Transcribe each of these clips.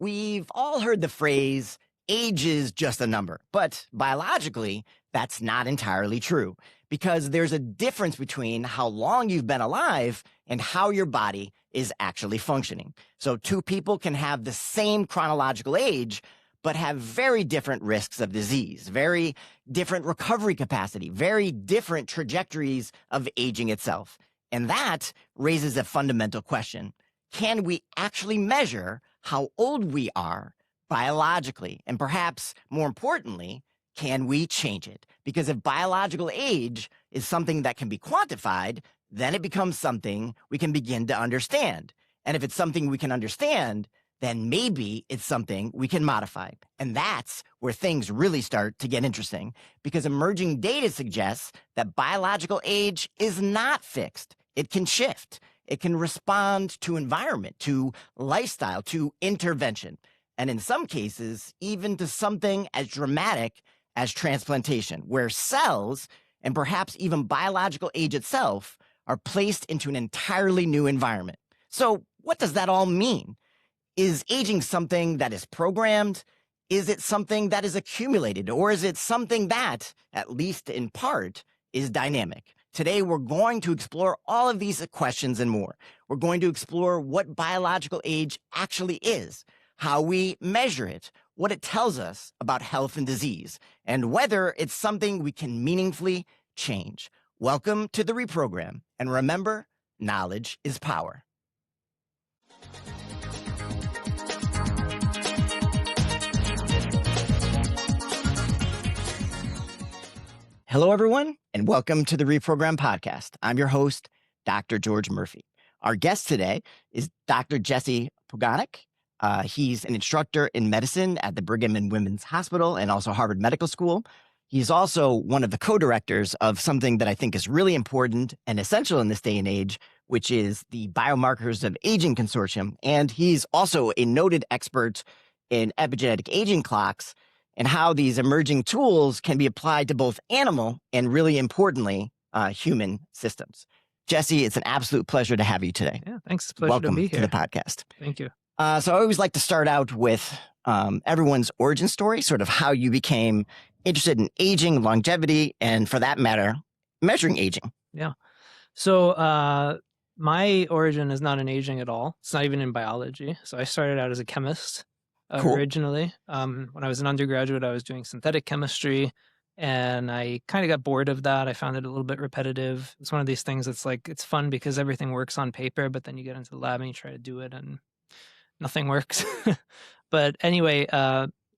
We've all heard the phrase, age is just a number, but biologically, that's not entirely true because there's a difference between how long you've been alive and how your body is actually functioning. So two people can have the same chronological age, but have very different risks of disease, very different recovery capacity, very different trajectories of aging itself. And that raises a fundamental question. Can we actually measure how old we are biologically? And perhaps more importantly, can we change it? Because if biological age is something that can be quantified, then it becomes something we can begin to understand. And if it's something we can understand, then maybe it's something we can modify. And that's where things really start to get interesting, because emerging data suggests that biological age is not fixed. It can shift. It can respond to environment, to lifestyle, to intervention, and in some cases, even to something as dramatic as transplantation, where cells and perhaps even biological age itself are placed into an entirely new environment. So what does that all mean? Is aging something that is programmed? Is it something that is accumulated? Or is it something that, at least in part, is dynamic? Today, we're going to explore all of these questions and more. We're going to explore what biological age actually is, how we measure it, what it tells us about health and disease, and whether it's something we can meaningfully change. Welcome to the ReProgram. And remember, knowledge is power. Hello, everyone, and welcome to the ReProgram podcast. I'm your host, Dr. George Murphy. Our guest today is Dr. Jesse Poganik. He's an instructor in medicine at the Brigham and Women's Hospital and also Harvard Medical School. He's also one of the co-directors of something that I think is really important and essential in this day and age, which is the Biomarkers of Aging Consortium. And he's also a noted expert in epigenetic aging clocks and how these emerging tools can be applied to both animal and, really importantly, human systems. Jesse, it's an absolute pleasure to have you today. Yeah, thanks. It's a pleasure Welcome to be here. to the podcast. Thank you. So I always like to start out with everyone's origin story, sort of how you became interested in aging, longevity, and for that matter, measuring aging. Yeah. So my origin is not in aging at all. It's not even in biology. So I started out as a chemist originally. When I was an undergraduate, I was doing synthetic chemistry, and I kind of got bored of that. I found it a little bit repetitive. It's one of these things that's like, it's fun because everything works on paper, but then you get into the lab and you try to do it and nothing works. But anyway,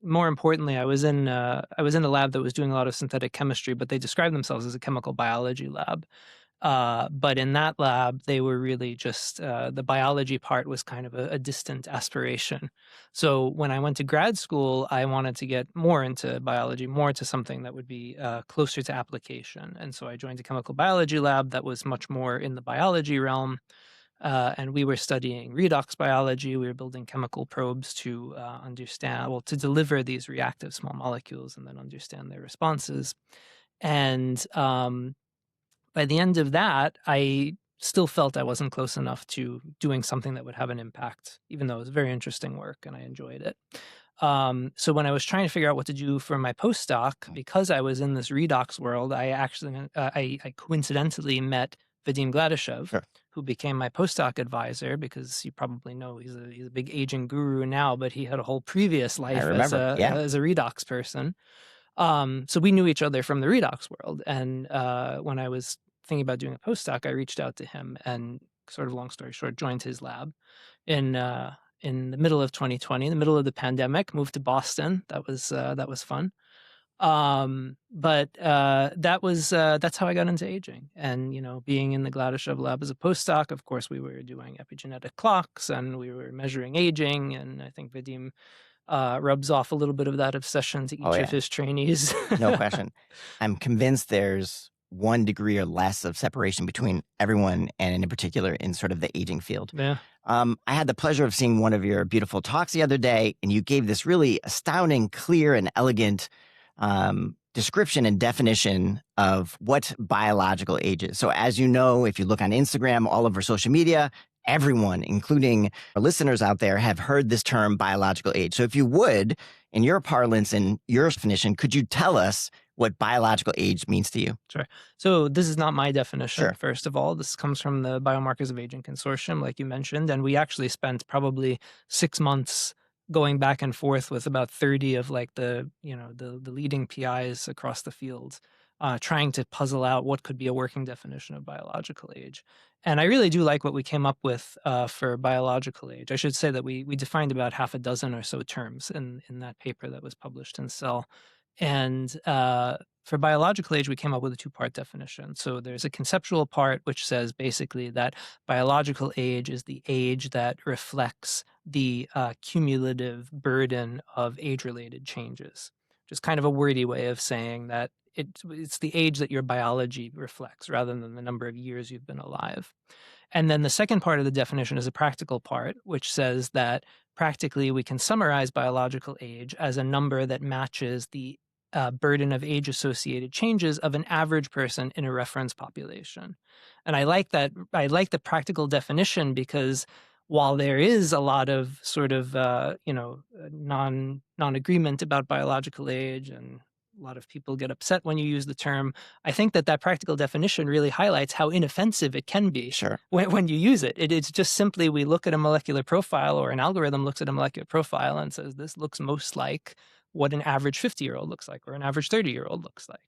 more importantly, I was in a lab that was doing a lot of synthetic chemistry, but they described themselves as a chemical biology lab. But in that lab, they were really just, the biology part was kind of a distant aspiration. So when I went to grad school, I wanted to get more into biology, more into something that would be closer to application. And so I joined a chemical biology lab that was much more in the biology realm. And we were studying redox biology. We were building chemical probes to to deliver these reactive small molecules and then understand their responses. And by the end of that, I still felt I wasn't close enough to doing something that would have an impact, even though it was very interesting work and I enjoyed it. So when I was trying to figure out what to do for my postdoc, because I was in this redox world, I coincidentally met Vadim Gladyshev, Sure. who became my postdoc advisor, because you probably know he's a big aging guru now, but he had a whole previous life as a redox person. So we knew each other from the redox world. And when I was thinking about doing a postdoc, I reached out to him and, sort of long story short, joined his lab in the middle of 2020, in the middle of the pandemic. Moved to Boston. That was fun. But that's how I got into aging. And, being in the Gladyshev lab as a postdoc, of course, we were doing epigenetic clocks and we were measuring aging. And I think Vadim rubs off a little bit of that obsession to each of his trainees. No question. I'm convinced there's 1 degree or less of separation between everyone and in particular in sort of the aging field. Yeah. I had the pleasure of seeing one of your beautiful talks the other day, and you gave this really astounding, clear, and elegant description and definition of what biological age is. So as you know, if you look on Instagram, all over social media, everyone, including our listeners out there, have heard this term biological age. So if you would, in your parlance and your definition, could you tell us what biological age means to you? Sure. So this is not my definition, Sure. first of all. This comes from the Biomarkers of Aging Consortium, like you mentioned, and we actually spent probably 6 months going back and forth with about 30 of like the leading PIs across the field, trying to puzzle out what could be a working definition of biological age. And I really do like what we came up with for biological age. I should say that we defined about half a dozen or so terms in that paper that was published in Cell. And for biological age, we came up with a two-part definition. So there's a conceptual part, which says basically that biological age is the age that reflects the cumulative burden of age-related changes. Just kind of a wordy way of saying that it's the age that your biology reflects rather than the number of years you've been alive. And then the second part of the definition is a practical part, which says that practically we can summarize biological age as a number that matches the burden of age-associated changes of an average person in a reference population. And I like that. I like the practical definition because while there is a lot of sort of non-agreement about biological age, and a lot of people get upset when you use the term, I think that practical definition really highlights how inoffensive it can be. Sure. When you use it. It's just simply we look at a molecular profile, or an algorithm looks at a molecular profile and says, this looks most like what an average 50-year-old looks like, or an average 30-year-old looks like.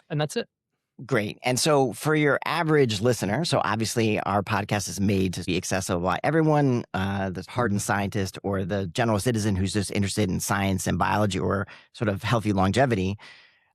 And that's it. Great. And so for your average listener, so obviously our podcast is made to be accessible by everyone, the hardened scientist or the general citizen who's just interested in science and biology or sort of healthy longevity.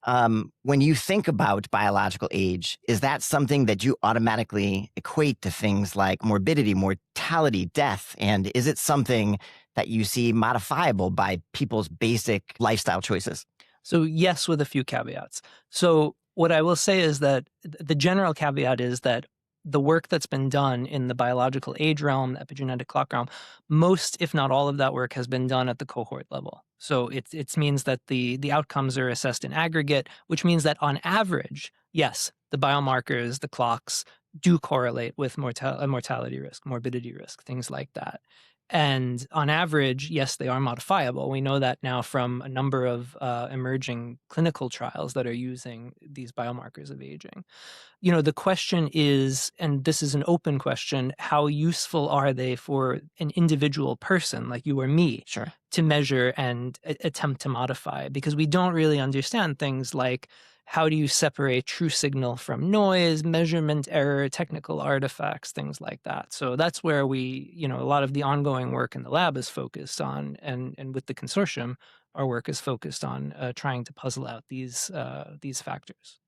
When you think about biological age, is that something that you automatically equate to things like morbidity, mortality, death? And is it something that you see modifiable by people's basic lifestyle choices? So yes, with a few caveats. So what I will say is that the general caveat is that the work that's been done in the biological age realm, the epigenetic clock realm, most, if not all of that work has been done at the cohort level. So it means that the outcomes are assessed in aggregate, which means that on average, yes, the biomarkers, the clocks do correlate with mortality risk, morbidity risk, things like that. And on average, yes, they are modifiable. We know that now from a number of emerging clinical trials that are using these biomarkers of aging. You know, the question is, and this is an open question, how useful are they for an individual person like you or me Sure. to measure and attempt to modify? Because we don't really understand things like how do you separate true signal from noise, measurement error, technical artifacts, things like that. So that's where a lot of the ongoing work in the lab is focused on, and with the consortium, our work is focused on trying to puzzle out these factors.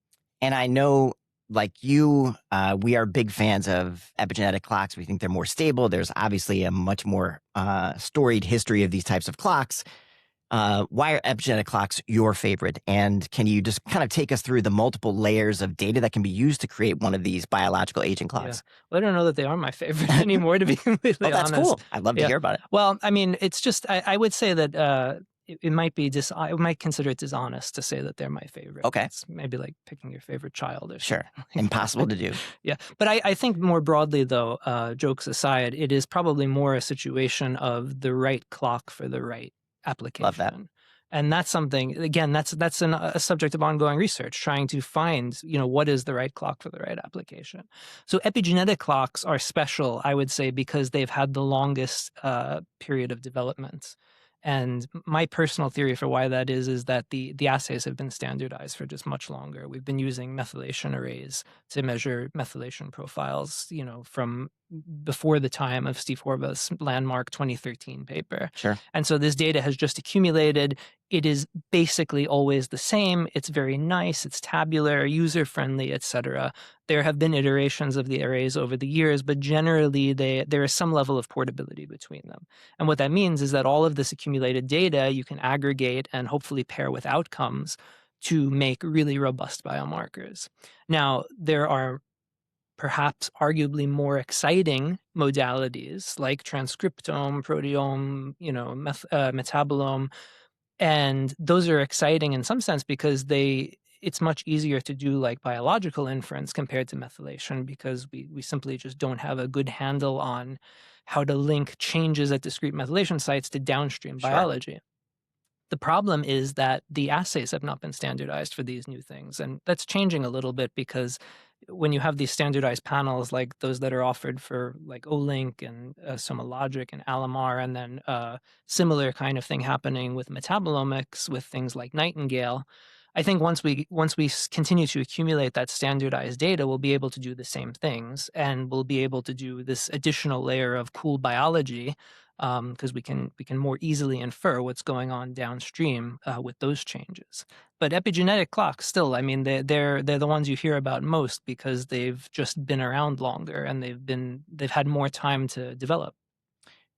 And I know, like you, we are big fans of epigenetic clocks. We think they're more stable. There's obviously a much more storied history of these types of clocks. Why are epigenetic clocks your favorite? And can you just kind of take us through the multiple layers of data that can be used to create one of these biological aging clocks? Yeah. Well, I don't know that they are my favorite anymore, to be completely that's honest. Cool. I'd love to hear about it. Well, I mean, it's just, I would say that it might be I might consider it dishonest to say that they're my favorite. Okay. It's maybe like picking your favorite child or Sure. something. Impossible to do. Yeah. But I think more broadly, though, jokes aside, it is probably more a situation of the right clock for the right application. Love that. And that's something, again, that's a subject of ongoing research, trying to find, what is the right clock for the right application. So epigenetic clocks are special, I would say, because they've had the longest period of development. And my personal theory for why that is that the assays have been standardized for just much longer. We've been using methylation arrays to measure methylation profiles, from before the time of Steve Horvath's landmark 2013 paper. Sure. And so this data has just accumulated. It is basically always the same. It's very nice. It's tabular, user-friendly, etc. There have been iterations of the arrays over the years, but generally there is some level of portability between them. And what that means is that all of this accumulated data you can aggregate and hopefully pair with outcomes to make really robust biomarkers. Now, there are perhaps arguably more exciting modalities like transcriptome, proteome, metabolome. And those are exciting in some sense because they it's much easier to do like biological inference compared to methylation, because we simply just don't have a good handle on how to link changes at discrete methylation sites to downstream Sure. biology. The problem is that the assays have not been standardized for these new things, and that's changing a little bit, because when you have these standardized panels like those that are offered for like Olink and SomaLogic and Alamar, and then similar kind of thing happening with metabolomics with things like Nightingale, I think once we continue to accumulate that standardized data, we'll be able to do the same things, and we'll be able to do this additional layer of cool biology, because we can more easily infer what's going on downstream with those changes. But epigenetic clocks, still, I mean, they're the ones you hear about most, because they've just been around longer and they've had more time to develop.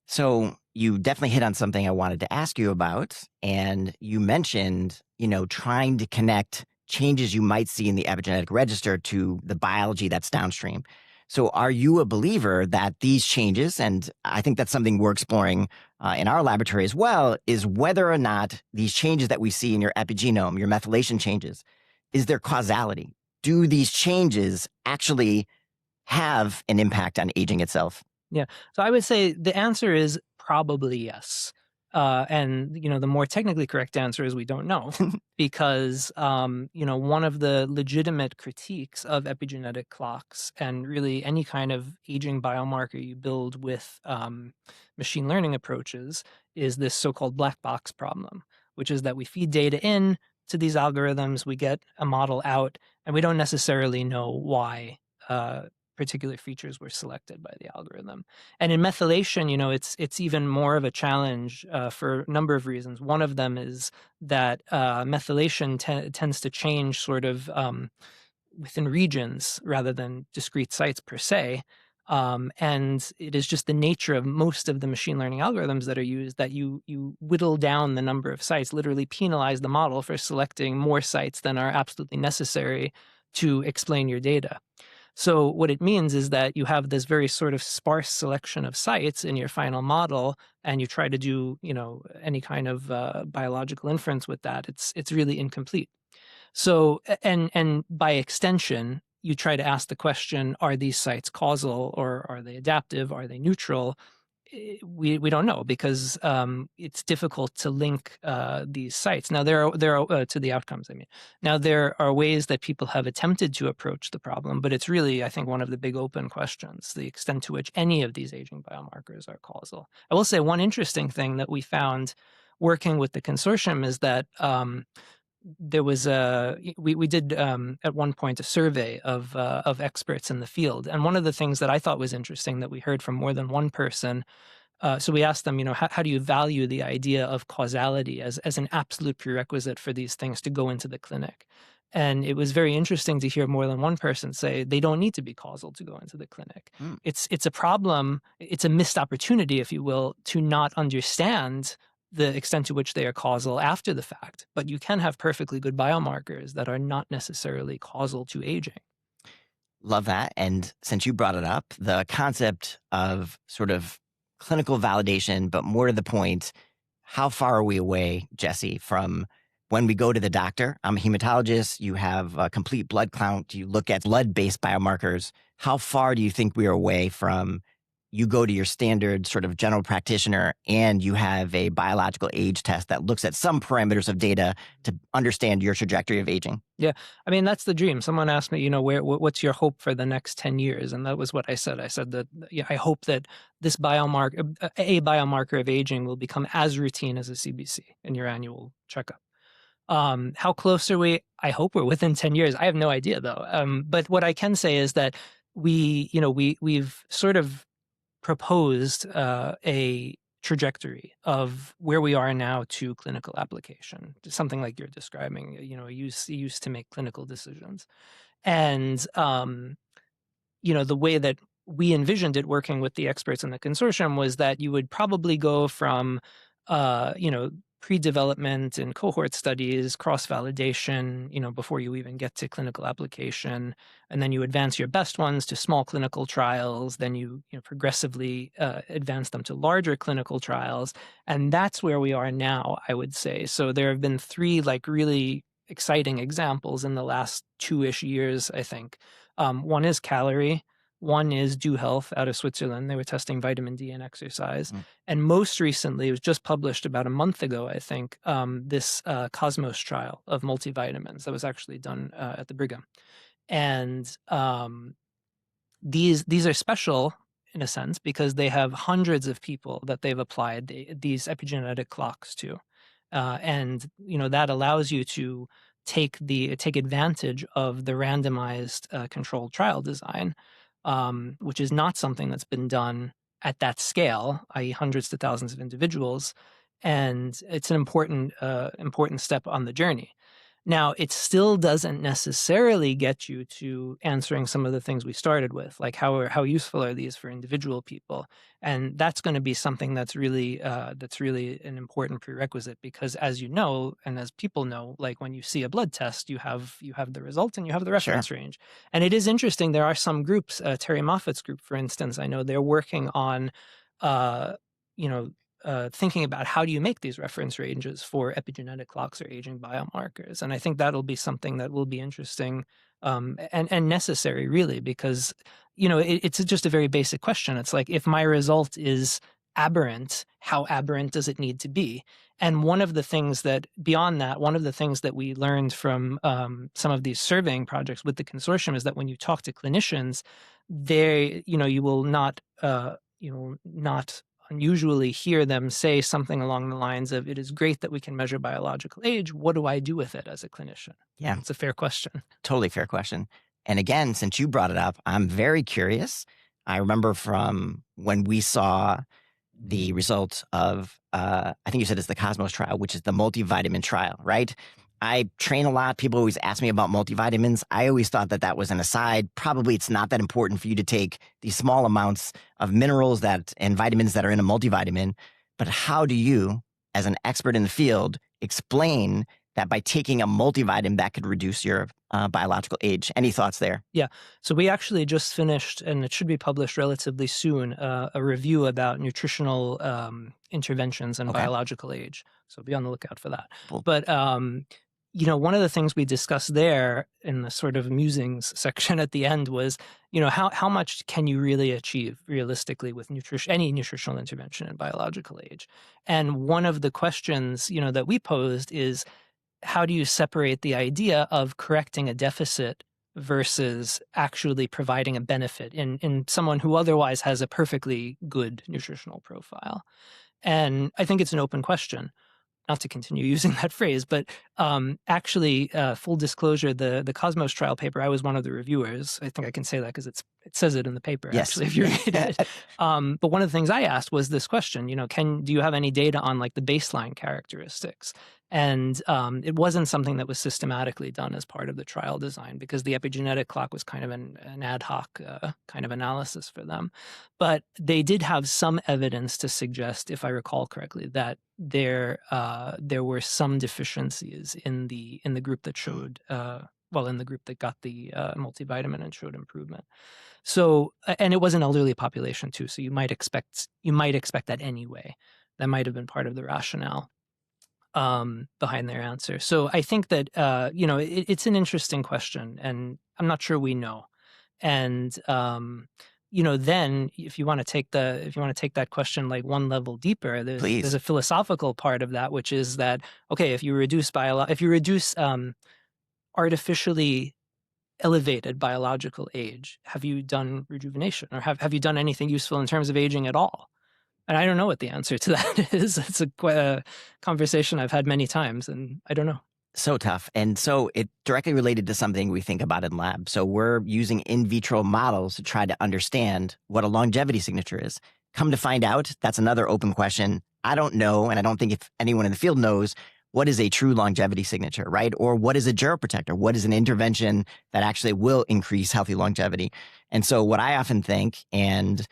So you definitely hit on something I wanted to ask you about, and you mentioned, trying to connect changes you might see in the epigenetic register to the biology that's downstream. So are you a believer that these changes, and I think that's something we're exploring in our laboratory as well, is whether or not these changes that we see in your epigenome, your methylation changes, is there causality? Do these changes actually have an impact on aging itself? Yeah. So I would say the answer is probably yes. And the more technically correct answer is we don't know, because one of the legitimate critiques of epigenetic clocks, and really any kind of aging biomarker you build with machine learning approaches, is this so-called black box problem, which is that we feed data in to these algorithms, we get a model out, and we don't necessarily know why particular features were selected by the algorithm. And in methylation, it's even more of a challenge for a number of reasons. One of them is that methylation tends to change sort of within regions rather than discrete sites per se. And it is just the nature of most of the machine learning algorithms that are used that you whittle down the number of sites, literally penalize the model for selecting more sites than are absolutely necessary to explain your data. So what it means is that you have this very sort of sparse selection of sites in your final model, and you try to do, any kind of biological inference with that. It's really incomplete. So, and by extension, you try to ask the question: are these sites causal, or are they adaptive? Are they neutral? We don't know, because it's difficult to link these sites. Now there are to the outcomes. I mean, now there are ways that people have attempted to approach the problem, but it's really, I think, one of the big open questions: the extent to which any of these aging biomarkers are causal. I will say one interesting thing that we found working with the consortium is that there was we did at one point a survey of experts in the field, and one of the things that I thought was interesting that we heard from more than one person. So we asked them, how do you value the idea of causality as an absolute prerequisite for these things to go into the clinic? And it was very interesting to hear more than one person say they don't need to be causal to go into the clinic. Mm. It's a problem, it's a missed opportunity, if you will, to not understand the extent to which they are causal after the fact. But you can have perfectly good biomarkers that are not necessarily causal to aging. Love that. And since you brought it up, the concept of sort of clinical validation, but more to the point, how far are we away, Jesse, from when we go to the doctor? I'm a hematologist. You have a complete blood count. You look at blood-based biomarkers. How far do you think we are away from you go to your standard sort of general practitioner and you have a biological age test that looks at some parameters of data to understand your trajectory of aging? Yeah, I mean, that's the dream. Someone asked me, what's your hope for the next 10 years? And that was what I said. I said that I hope that this biomarker, a biomarker of aging, will become as routine as a CBC in your annual checkup. How close are we? I hope we're within 10 years. I have no idea, though. But what I can say is that we've sort of proposed a trajectory of where we are now to clinical application, something like you're describing, used to make clinical decisions. And, the way that we envisioned it working with the experts in the consortium was that you would probably go from, pre-development and cohort studies, cross-validation, before you even get to clinical application. And then you advance your best ones to small clinical trials. Then you progressively advance them to larger clinical trials. And that's where we are now, I would say. So there have been three really exciting examples in the last 2-ish years, I think. One is Calorie. One is Do Health out of Switzerland. They were testing vitamin D and exercise. And most recently, it was just published about a month ago, I think, this Cosmos trial of multivitamins that was actually done at the Brigham. And these are special in a sense because they have hundreds of people that they've applied these epigenetic clocks to. And that allows you to take advantage of the randomized controlled trial design, which is not something that's been done at that scale, i.e. hundreds to thousands of individuals. And it's an important step on the journey. Now, it still doesn't necessarily get you to answering some of the things we started with, like how useful are these for individual people? And that's going to be something that's really an important prerequisite because, as you know, and as people know, like when you see a blood test, you have the result and you have the reference range. And it is interesting. There are some groups, Terry Moffat's group, for instance, I know they're working on, thinking about how do you make these reference ranges for epigenetic clocks or aging biomarkers. And I think that'll be something that will be interesting and necessary, really, because, it's just a very basic question. It's like, if my result is aberrant, how aberrant does it need to be? And one of the things that we learned from some of these surveying projects with the consortium is that when you talk to clinicians, you will not unusually hear them say something along the lines of, it is great that we can measure biological age. What do I do with it as a clinician? Yeah. It's a fair question. Totally fair question. And again, since you brought it up, I'm very curious. I remember from when we saw the results of, I think you said it's the Cosmos trial, which is the multivitamin trial, right? I train a lot. People always ask me about multivitamins. I always thought that was an aside. Probably it's not that important for you to take these small amounts of minerals and vitamins that are in a multivitamin. But how do you, as an expert in the field, explain that by taking a multivitamin that could reduce your biological age? Any thoughts there? Yeah. So we actually just finished, and it should be published relatively soon, a review about nutritional interventions and biological age. So be on the lookout for that. Cool. But one of the things we discussed there in the sort of musings section at the end was, how much can you really achieve realistically with any nutritional intervention in biological age? And one of the questions, that we posed is, how do you separate the idea of correcting a deficit versus actually providing a benefit in someone who otherwise has a perfectly good nutritional profile? And I think it's an open question. Not to continue using that phrase, but actually, full disclosure, the Cosmos trial paper, I was one of the reviewers. I think I can say that because it says it in the paper, actually, if you read it. But one of the things I asked was this question, do you have any data on like the baseline characteristics? And it wasn't something that was systematically done as part of the trial design because the epigenetic clock was kind of an ad hoc kind of analysis for them. But they did have some evidence to suggest, if I recall correctly, that there were some deficiencies in the group that showed, in the group that got the multivitamin and showed improvement. So, and it was an elderly population too, so you might expect that anyway. That might have been part of the rationale behind their answer. So I think that it's an interesting question, and I'm not sure we know. And then if you want to take that question like one level deeper, there's a philosophical part of that, which is that, okay, if you reduce artificially elevated biological age, have you done rejuvenation, or have you done anything useful in terms of aging at all? And I don't know what the answer to that is. It's a conversation I've had many times, and I don't know. So tough. And so it directly related to something we think about in lab. So we're using in vitro models to try to understand what a longevity signature is. Come to find out, that's another open question. I don't know, and I don't think if anyone in the field knows, what is a true longevity signature, right? Or what is a geroprotector? What is an intervention that actually will increase healthy longevity? And so what I often think, and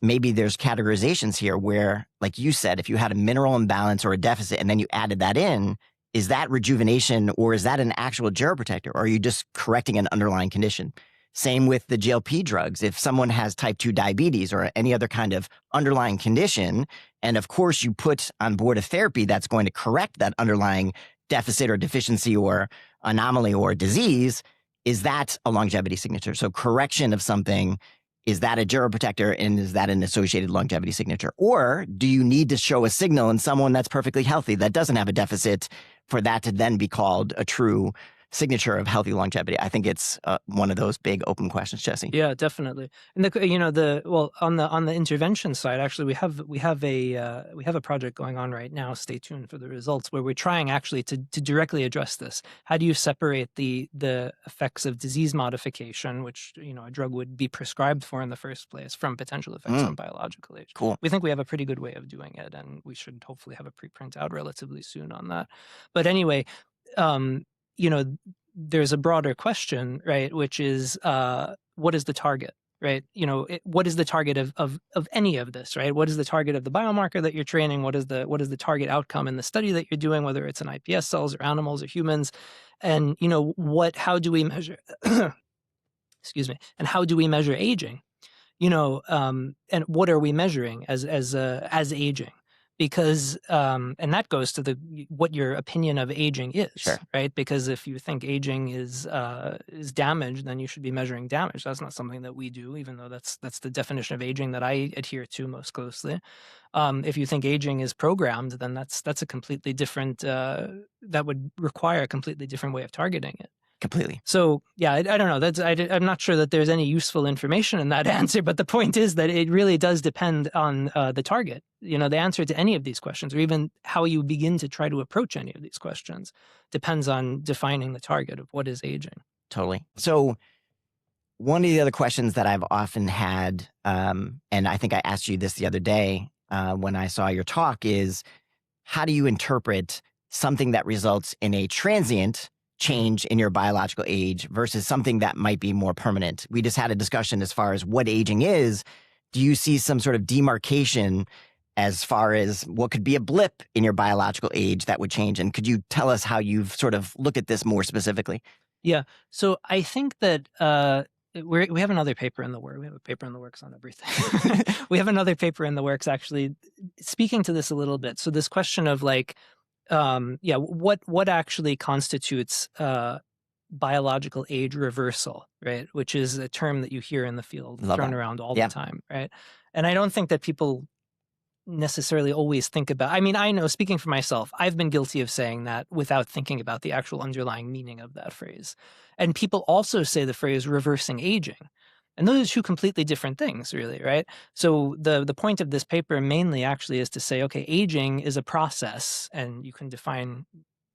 maybe there's categorizations here where, like you said, if you had a mineral imbalance or a deficit and then you added that in, is that rejuvenation, or is that an actual geroprotector? Or are you just correcting an underlying condition? Same with the GLP drugs. If someone has type 2 diabetes or any other kind of underlying condition, and of course you put on board a therapy that's going to correct that underlying deficit or deficiency or anomaly or disease, is that a longevity signature? So correction of something, is that a geroprotector, and is that an associated longevity signature? Or do you need to show a signal in someone that's perfectly healthy that doesn't have a deficit for that to then be called a true signature of healthy longevity? I think it's one of those big open questions, Jesse. Yeah, definitely. And on the intervention side, actually, we have a project going on right now. Stay tuned for the results, where we're trying actually to directly address this. How do you separate the effects of disease modification, which a drug would be prescribed for in the first place, from potential effects on biological age? Cool. We think we have a pretty good way of doing it, and we should hopefully have a preprint out relatively soon on that. But anyway, there's a broader question, right? Which is, what is the target, right? What is the target of any of this, right? What is the target of the biomarker that you're training? What is the target outcome in the study that you're doing, whether it's in iPS cells or animals or humans? And, how do we measure, excuse me, and how do we measure aging? And what are we measuring as aging? Because and that goes to what your opinion of aging is, sure, right? Because if you think aging is damage, then you should be measuring damage. That's not something that we do, even though that's the definition of aging that I adhere to most closely. If you think aging is programmed, then that's a completely different. That would require a completely different way of targeting it. Completely. So yeah, I don't know. I'm not sure that there's any useful information in that answer, but the point is that it really does depend on the target. The answer to any of these questions, or even how you begin to try to approach any of these questions, depends on defining the target of what is aging. Totally. So one of the other questions that I've often had, and I think I asked you this the other day when I saw your talk, is how do you interpret something that results in a transient change in your biological age versus something that might be more permanent? We just had a discussion as far as what aging is. Do you see some sort of demarcation as far as what could be a blip in your biological age that would change? And could you tell us how you've sort of looked at this more specifically? Yeah. So I think that we have another paper in the works. We have a paper in the works on everything. We have another paper in the works actually speaking to this a little bit. So this question of what actually constitutes biological age reversal, right? Which is a term that you hear in the field thrown around all the time, right? And I don't think that people necessarily always think about. I mean, I know, speaking for myself, I've been guilty of saying that without thinking about the actual underlying meaning of that phrase. And people also say the phrase reversing aging. And those are two completely different things, really, right? So the point of this paper mainly actually is to say, okay, aging is a process, and you can define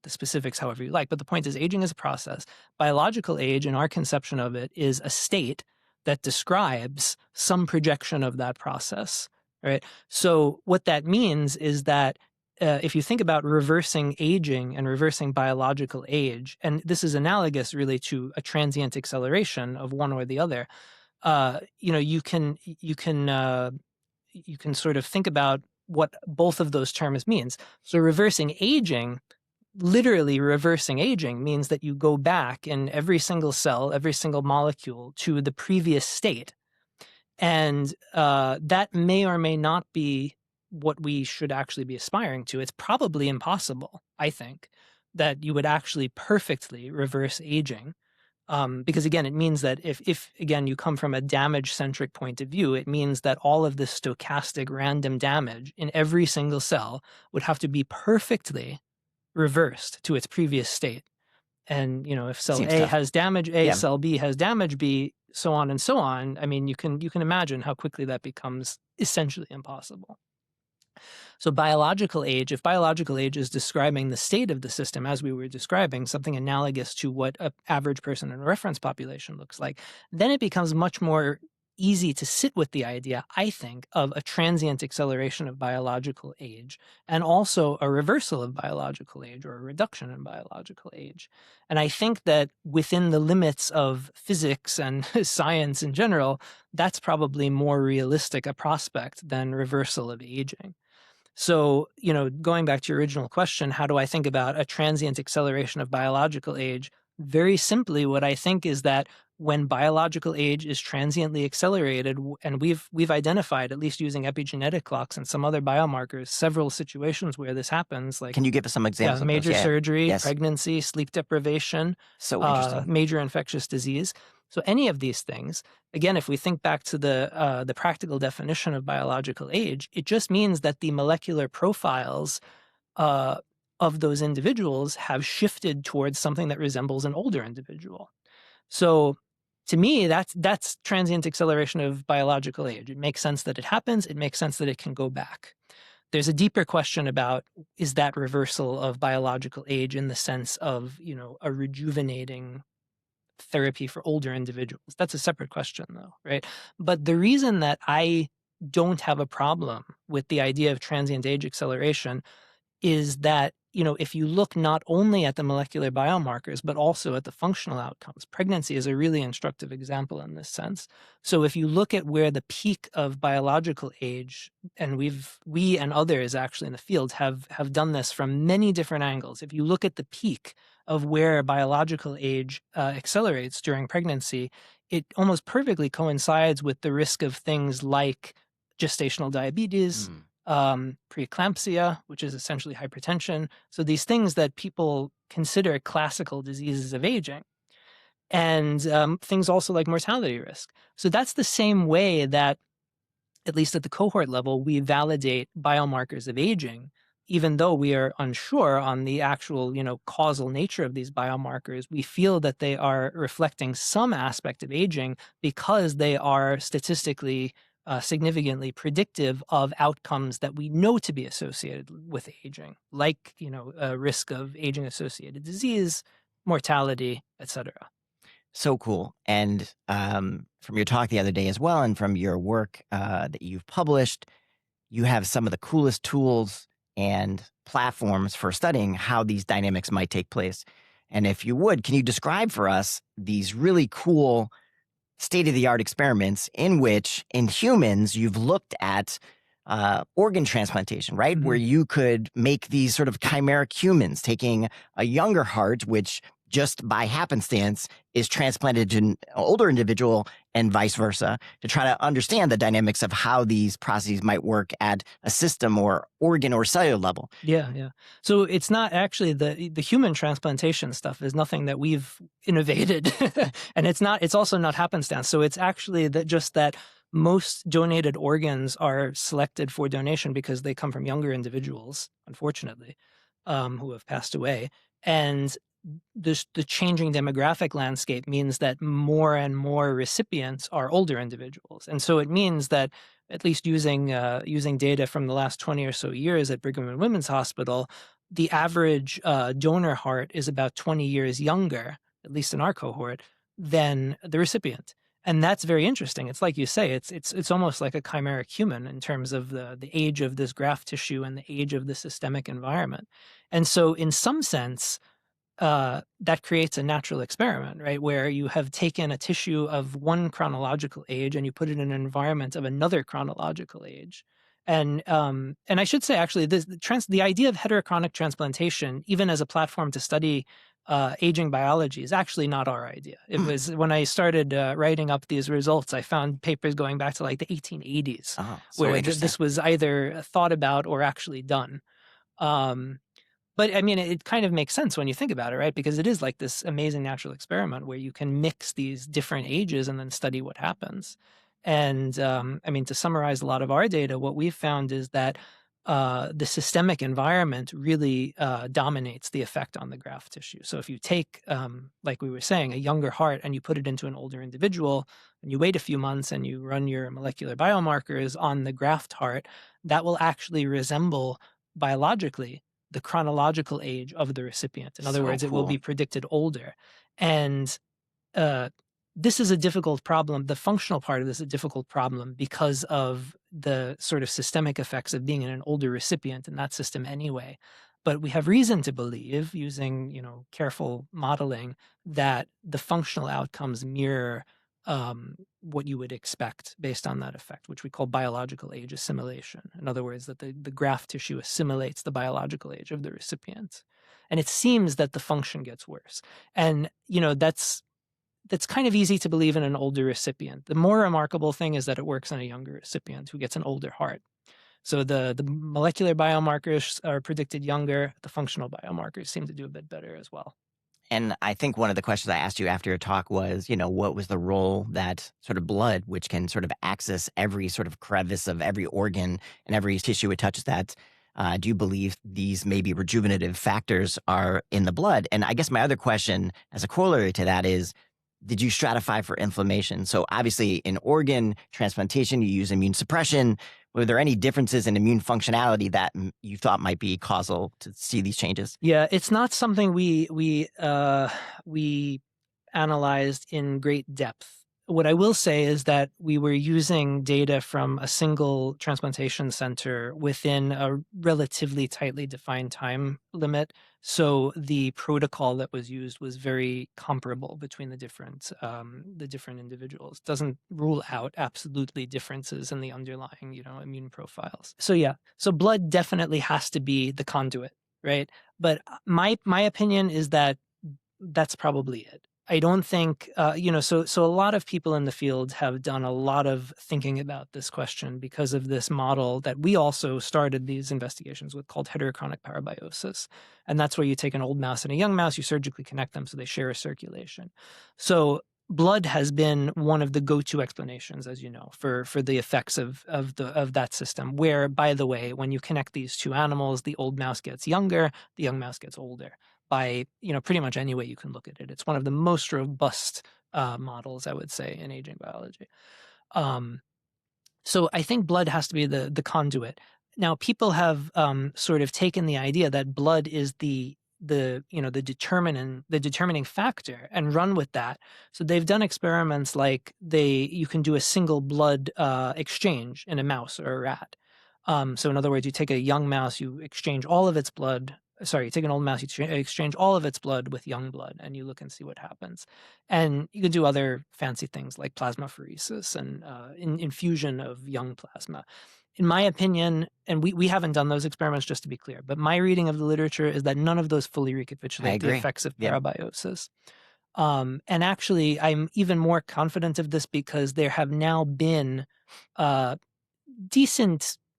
the specifics however you like, but the point is aging is a process. Biological age, in our conception of it, is a state that describes some projection of that process, right? So what that means is that if you think about reversing aging and reversing biological age, and this is analogous really to a transient acceleration of one or the other, you can sort of think about what both of those terms means. So reversing aging, literally reversing aging, means that you go back in every single cell, every single molecule to the previous state. And that may or may not be what we should actually be aspiring to. It's probably impossible, I think, that you would actually perfectly reverse aging. Because again, it means that if again, you come from a damage-centric point of view, it means that all of this stochastic random damage in every single cell would have to be perfectly reversed to its previous state. And, if cell Seems A tough. has damage A, cell B has damage B, so on and so on. I mean, you can imagine how quickly that becomes essentially impossible. So biological age, if biological age is describing the state of the system, as we were describing, something analogous to what an average person in a reference population looks like, then it becomes much more easy to sit with the idea, I think, of a transient acceleration of biological age and also a reversal of biological age or a reduction in biological age. And I think that within the limits of physics and science in general, that's probably more realistic a prospect than reversal of aging. So, going back to your original question, how do I think about a transient acceleration of biological age Very simply, what I think is that when biological age is transiently accelerated, and we've identified, at least using epigenetic clocks and some other biomarkers, several situations where this happens, like Can you give us some examples of those? major surgery, Yes. pregnancy, sleep deprivation, So interesting. major infectious disease. So any of these things, again, if we think back to the practical definition of biological age, it just means that the molecular profiles uh, of those individuals have shifted towards something that resembles an older individual. So to me, that's transient acceleration of biological age. It makes sense that it happens. It makes sense that it can go back. There's a deeper question about, is that reversal of biological age in the sense of, a rejuvenating therapy for older individuals? That's a separate question though, right? But the reason that I don't have a problem with the idea of transient age acceleration is that, if you look not only at the molecular biomarkers, but also at the functional outcomes, pregnancy is a really instructive example in this sense. So if you look at where the peak of biological age, and we and others actually in the field have done this from many different angles. If you look at the peak of where biological age accelerates during pregnancy, it almost perfectly coincides with the risk of things like gestational diabetes, preeclampsia, which is essentially hypertension. So these things that people consider classical diseases of aging, and things also like mortality risk. So that's the same way that, at least at the cohort level, we validate biomarkers of aging, even though we are unsure on the actual, causal nature of these biomarkers. We feel that they are reflecting some aspect of aging because they are statistically significantly predictive of outcomes that we know to be associated with aging, like, a risk of aging-associated disease, mortality, etc. So cool. And from your talk the other day as well, and from your work that you've published, you have some of the coolest tools and platforms for studying how these dynamics might take place. And if you would, can you describe for us these really cool state-of-the-art experiments in which, in humans, you've looked at organ transplantation, right? Where you could make these sort of chimeric humans, taking a younger heart, which just by happenstance is transplanted to an older individual, and vice versa, to try to understand the dynamics of how these processes might work at a system or organ or cellular level. Yeah. So it's not actually the human transplantation stuff is nothing that we've innovated, and it's also not happenstance. So it's actually that most donated organs are selected for donation because they come from younger individuals, unfortunately, who have passed away. And the changing demographic landscape means that more and more recipients are older individuals. And so it means that, at least using data from the last 20 or so years at Brigham and Women's Hospital, the average donor heart is about 20 years younger, at least in our cohort, than the recipient. And that's very interesting. It's like you say, it's almost like a chimeric human in terms of the age of this graft tissue and the age of the systemic environment. And so in some sense, that creates a natural experiment, right? Where you have taken a tissue of one chronological age and you put it in an environment of another chronological age. And I should say, actually, the idea of heterochronic transplantation, even as a platform to study aging biology, is actually not our idea. It was when I started writing up these results, I found papers going back to like the 1880s, where this was either thought about or actually done. But I mean, it kind of makes sense when you think about it, right? Because it is like this amazing natural experiment where you can mix these different ages and then study what happens. And I mean, to summarize a lot of our data, what we've found is that the systemic environment really dominates the effect on the graft tissue. So if you take, like we were saying, a younger heart and you put it into an older individual, and you wait a few months and you run your molecular biomarkers on the graft heart, that will actually resemble biologically the chronological age of the recipient. In other words, it will be predicted older. And this is a difficult problem. The functional part of this is a difficult problem because of the sort of systemic effects of being in an older recipient in that system anyway. But we have reason to believe, using careful modeling, that the functional outcomes mirror what you would expect based on that effect, which we call biological age assimilation. In other words, that the graft tissue assimilates the biological age of the recipient. And it seems that the function gets worse. And, that's kind of easy to believe in an older recipient. The more remarkable thing is that it works in a younger recipient who gets an older heart. So the molecular biomarkers are predicted younger. The functional biomarkers seem to do a bit better as well. And I think one of the questions I asked you after your talk was, what was the role that sort of blood, which can sort of access every sort of crevice of every organ and every tissue it touches, that do you believe these maybe rejuvenative factors are in the blood? And I guess my other question as a corollary to that is, did you stratify for inflammation? So obviously in organ transplantation, you use immune suppression. Were there any differences in immune functionality that you thought might be causal to see these changes? Yeah, it's not something we analyzed in great depth. What I will say is that we were using data from a single transplantation center within a relatively tightly defined time limit. So the protocol that was used was very comparable between the different individuals. Doesn't rule out absolutely differences in the underlying, immune profiles. So yeah, so blood definitely has to be the conduit, right? But my opinion is that that's probably it. I don't think, so a lot of people in the field have done a lot of thinking about this question because of this model that we also started these investigations with called heterochronic parabiosis. And that's where you take an old mouse and a young mouse, you surgically connect them so they share a circulation. So blood has been one of the go-to explanations, as you know, for the effects of that system, where, by the way, when you connect these two animals, the old mouse gets younger, the young mouse gets older. By pretty much any way you can look at it. It's one of the most robust models, I would say, in aging biology. So I think blood has to be the conduit. Now, people have sort of taken the idea that blood is the determining factor and run with that. So they've done experiments like you can do a single blood exchange in a mouse or a rat. So in other words, you take a young mouse, you exchange all of its blood. Sorry, you take an old mouse, you exchange all of its blood with young blood, and you look and see what happens. And you can do other fancy things like plasmapheresis and infusion of young plasma. In my opinion, and we haven't done those experiments, just to be clear, but my reading of the literature is that none of those fully recapitulate the effects of parabiosis. And actually, I'm even more confident of this because there have now been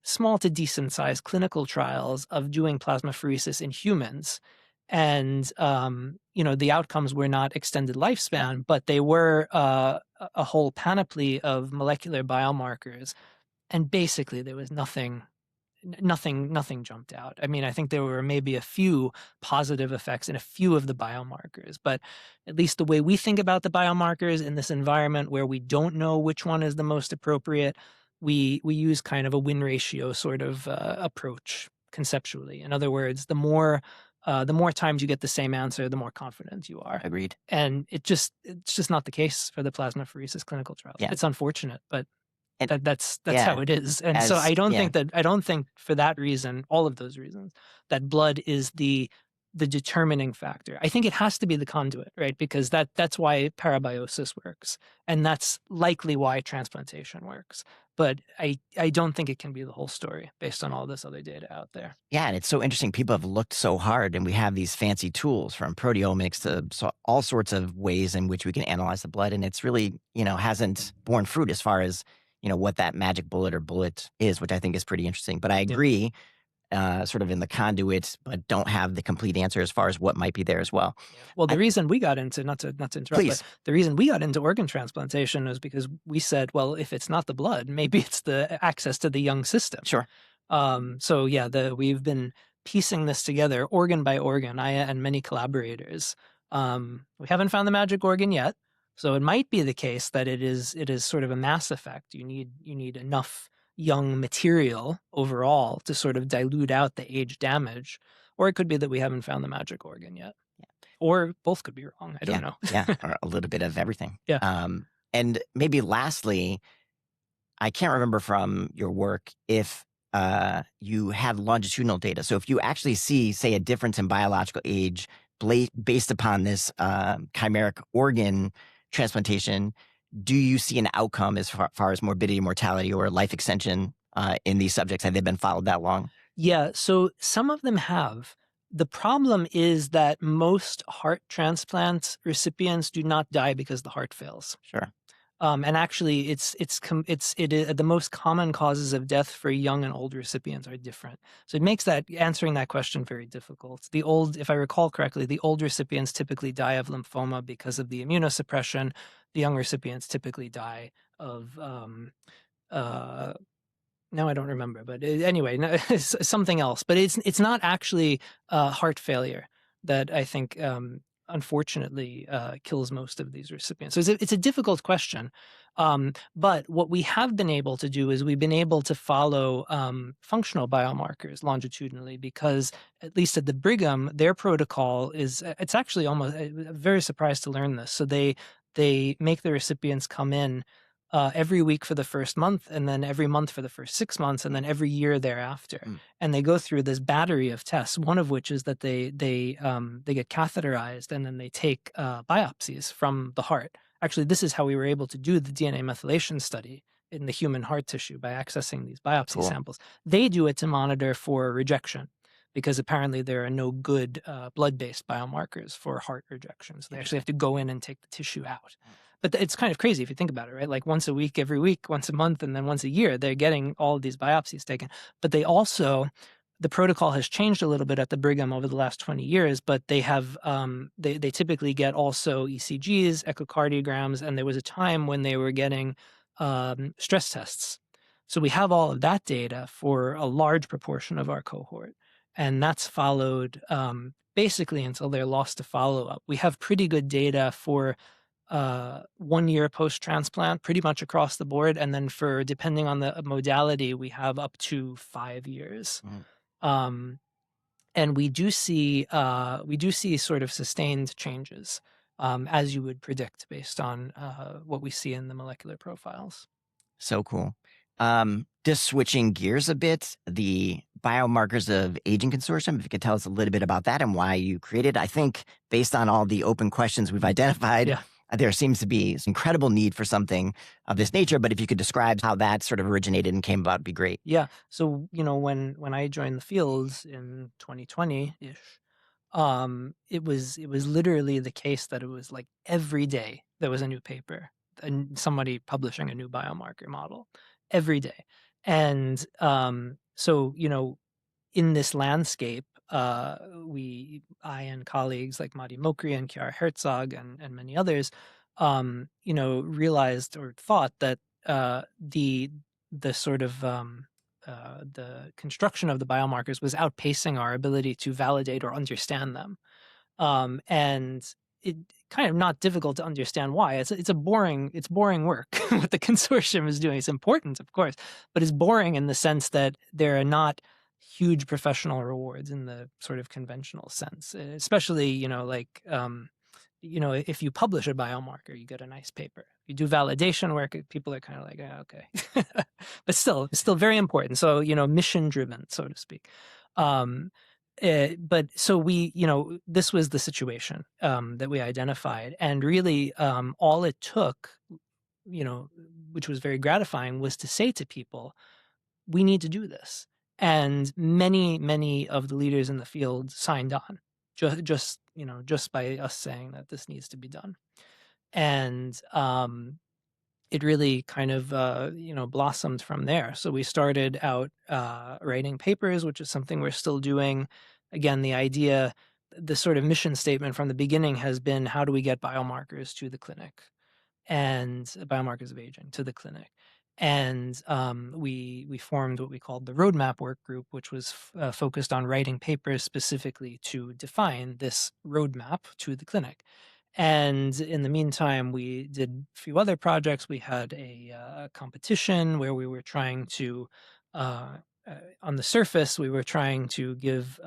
small to decent sized clinical trials of doing plasmapheresis in humans. And, the outcomes were not extended lifespan, but they were a whole panoply of molecular biomarkers. And basically there was nothing jumped out. I mean, I think there were maybe a few positive effects in a few of the biomarkers, but at least the way we think about the biomarkers in this environment where we don't know which one is the most appropriate, we use kind of a win ratio sort of approach conceptually. In other words, the more times you get the same answer, the more confident you are. Agreed. And it's just not the case for the plasmapheresis clinical trials. Yeah. It's unfortunate, but that's how it is. And so I don't think for that reason, all of those reasons, that blood is the determining factor. I think it has to be the conduit, right? Because that's why parabiosis works. And that's likely why transplantation works. But I don't think it can be the whole story based on all this other data out there. Yeah, and it's so interesting. People have looked so hard, and we have these fancy tools from proteomics to all sorts of ways in which we can analyze the blood. And it's really, hasn't borne fruit as far as, what that magic bullet is, which I think is pretty interesting. But I agree. Sort of in the conduit, but don't have the complete answer as far as what might be there as well. Well, the reason we got into, not to interrupt, but the reason we got into organ transplantation is because we said, well, if it's not the blood, maybe it's the access to the young system. Sure. So yeah, we've been piecing this together organ by organ, I and many collaborators. We haven't found the magic organ yet. So it might be the case that it is sort of a mass effect. You need enough young material overall to sort of dilute out the age damage, or it could be that we haven't found the magic organ yet, or both could be wrong. I don't know. Or a little bit of everything. Yeah. And maybe lastly, I can't remember from your work if you have longitudinal data. So if you actually see, say, a difference in biological age based upon this chimeric organ transplantation, do you see an outcome as far as morbidity, mortality, or life extension in these subjects? Have they been followed that long? Yeah, so some of them have. The problem is that most heart transplant recipients do not die because the heart fails. Sure. And actually, the most common causes of death for young and old recipients are different. So it makes answering that question very difficult. If I recall correctly, the old recipients typically die of lymphoma because of the immunosuppression. The young recipients typically die of now I don't remember, but anyway, it's something else. But it's not actually heart failure that I think, unfortunately, kills most of these recipients. So it's a difficult question. But what we have been able to do is we've been able to follow functional biomarkers longitudinally, because at least at the Brigham, their protocol it's actually almost, I'm very surprised to learn this. So they make the recipients come in every week for the first month, and then every month for the first 6 months, and then every year thereafter. And they go through this battery of tests, one of which is that they get catheterized, and then they take biopsies from the heart. Actually, this is how we were able to do the DNA methylation study in the human heart tissue, by accessing these biopsy samples. They do it to monitor for rejection, because apparently there are no good blood-based biomarkers for heart rejection. So they actually have to go in and take the tissue out. But it's kind of crazy if you think about it, right? Like once a week, every week, once a month, and then once a year, they're getting all of these biopsies taken. But they also, the protocol has changed a little bit at the Brigham over the last 20 years, but they have, they typically get also ECGs, echocardiograms, and there was a time when they were getting stress tests. So we have all of that data for a large proportion of our cohort. And that's followed basically until they're lost to follow-up. We have pretty good data for 1 year post-transplant, pretty much across the board. And then for, depending on the modality, we have up to 5 years. And we do see sort of sustained changes, as you would predict based on what we see in the molecular profiles. So cool. Just switching gears a bit, the Biomarkers of Aging Consortium, if you could tell us a little bit about that and why you created. I think based on all the open questions we've identified, there seems to be this incredible need for something of this nature. But if you could describe how that sort of originated and came about, it'd be great. Yeah. So, when I joined the fields in 2020-ish, it was literally the case that it was like every day there was a new paper and somebody publishing a new biomarker model every day. And so, in this landscape, I and colleagues like Madi Mokri and Chiara Herzog and many others, realized or thought that the sort of the construction of the biomarkers was outpacing our ability to validate or understand them. And it kind of not difficult to understand why. It's boring work. What the consortium is doing. It's important, of course, but it's boring in the sense that there are not huge professional rewards in the sort of conventional sense. Especially, if you publish a biomarker, you get a nice paper. You do validation work, people are kind of like, okay, but still, it's still very important. So, mission driven, so to speak. But so this was the situation that we identified, and really all it took, which was very gratifying, was to say to people, we need to do this. And many of the leaders in the field signed on, just by us saying that this needs to be done. And it really kind of blossomed from there. So we started out writing papers, which is something we're still doing. Again, the idea, the sort of mission statement from the beginning has been, how do we get biomarkers to the clinic, and biomarkers of aging to the clinic? And we formed what we called the roadmap work group, which was focused on writing papers specifically to define this roadmap to the clinic. And in the meantime, we did a few other projects. We had a competition where we were trying to, on the surface, we were trying to give,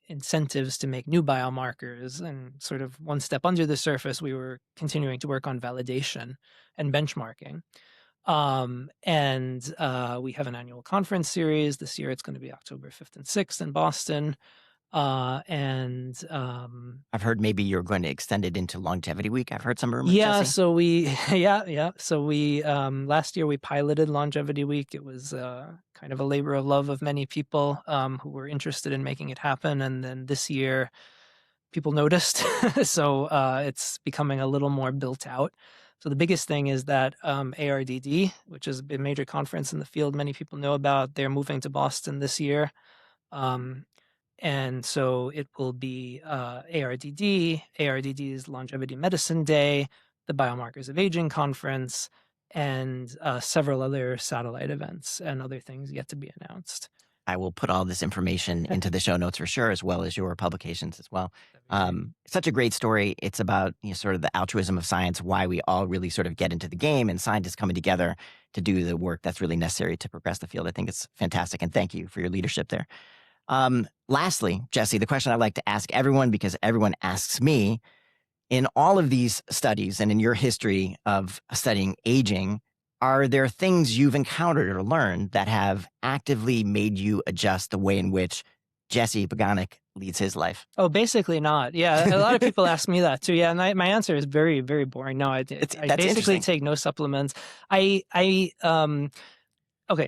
incentives to make new biomarkers. And sort of one step under the surface, we were continuing to work on validation and benchmarking. And we have an annual conference series. This year, it's going to be October 5th and 6th in Boston. And I've heard maybe you're going to extend it into Longevity Week. I've heard some rumors, yeah, Jesse. so we yeah. So we last year we piloted Longevity Week. It was kind of a labor of love of many people who were interested in making it happen. And then this year people noticed. So it's becoming a little more built out. So the biggest thing is that ARDD, which is a major conference in the field many people know about, they're moving to Boston this year. And so it will be ARDD. ARDD is Longevity Medicine Day, the Biomarkers of Aging Conference, and several other satellite events and other things yet to be announced. I will put all this information into the show notes for sure, as well as your publications as well. Such a great story. It's about sort of the altruism of science, why we all really sort of get into the game, and scientists coming together to do the work that's really necessary to progress the field. I think it's fantastic, and thank you for your leadership there. Lastly, Jesse, the question I like to ask everyone, because everyone asks me, in all of these studies and in your history of studying aging, are there things you've encountered or learned that have actively made you adjust the way in which Jesse Poganik leads his life? Oh, basically not. Yeah, a lot of people ask me that too. Yeah, and my answer is very, very boring. No, I basically take no supplements. Okay,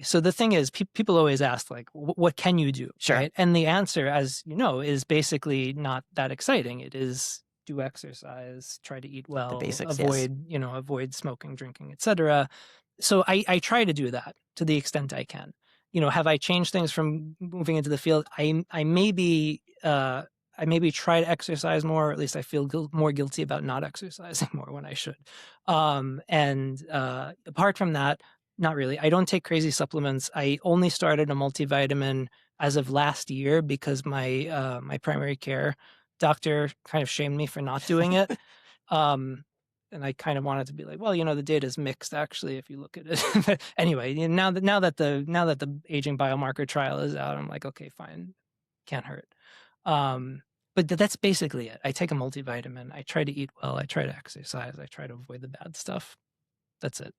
so the thing is, people always ask, like, what can you do? Sure. Right? And the answer, as you know, is basically not that exciting. It is do exercise, try to eat well, The basics, avoid, avoid smoking, drinking, etc. So I try to do that to the extent I can. Have I changed things from moving into the field? I maybe try to exercise more, or at least I feel more guilty about not exercising more when I should. And apart from that, not really. I don't take crazy supplements. I only started a multivitamin as of last year because my my primary care doctor kind of shamed me for not doing it. And I kind of wanted to be like, well, the data is mixed actually if you look at it. Anyway, now that the aging biomarker trial is out, I'm like, okay, fine, can't hurt. But that's basically it. I take a multivitamin. I try to eat well. I try to exercise. I try to avoid the bad stuff. That's it.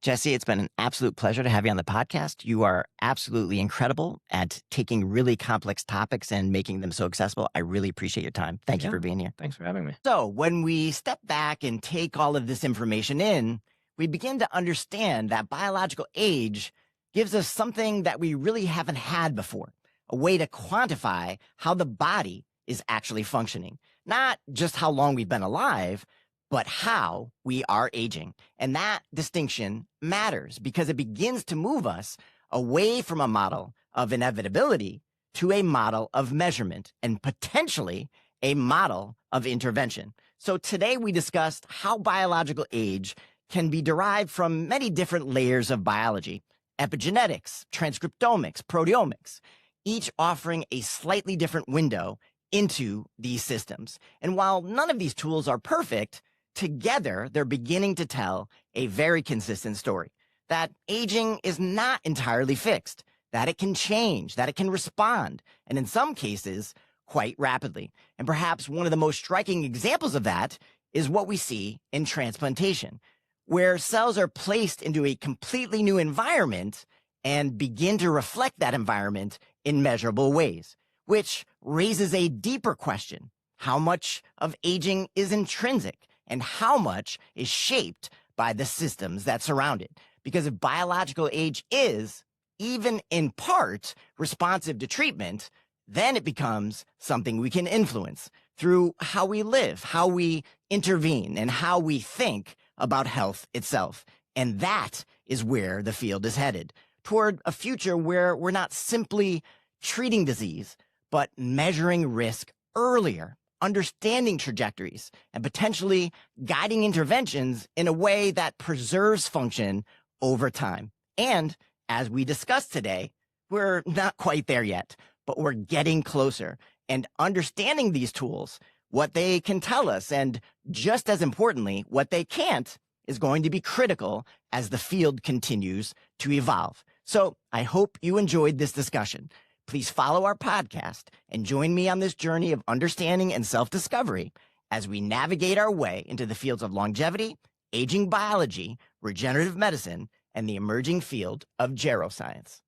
Jesse, it's been an absolute pleasure to have you on the podcast. You are absolutely incredible at taking really complex topics and making them so accessible. I really appreciate your time. Thank you for being here. Thanks for having me. So when we step back and take all of this information in, we begin to understand that biological age gives us something that we really haven't had before, a way to quantify how the body is actually functioning, not just how long we've been alive, but how we are aging. And that distinction matters because it begins to move us away from a model of inevitability to a model of measurement and potentially a model of intervention. So today we discussed how biological age can be derived from many different layers of biology: epigenetics, transcriptomics, proteomics, each offering a slightly different window into these systems. And while none of these tools are perfect, together, they're beginning to tell a very consistent story that aging is not entirely fixed, that it can change, that it can respond, and in some cases, quite rapidly. And perhaps one of the most striking examples of that is what we see in transplantation, where cells are placed into a completely new environment and begin to reflect that environment in measurable ways, which raises a deeper question: how much of aging is intrinsic? And how much is shaped by the systems that surround it? Because if biological age is, even in part, responsive to treatment, then it becomes something we can influence through how we live, how we intervene, and how we think about health itself. And that is where the field is headed, toward a future where we're not simply treating disease, but measuring risk earlier, understanding trajectories, and potentially guiding interventions in a way that preserves function over time. And as we discussed today, we're not quite there yet, but we're getting closer. And understanding these tools, what they can tell us, and just as importantly, what they can't, is going to be critical as the field continues to evolve. So I hope you enjoyed this discussion. Please follow our podcast and join me on this journey of understanding and self-discovery as we navigate our way into the fields of longevity, aging biology, regenerative medicine, and the emerging field of geroscience.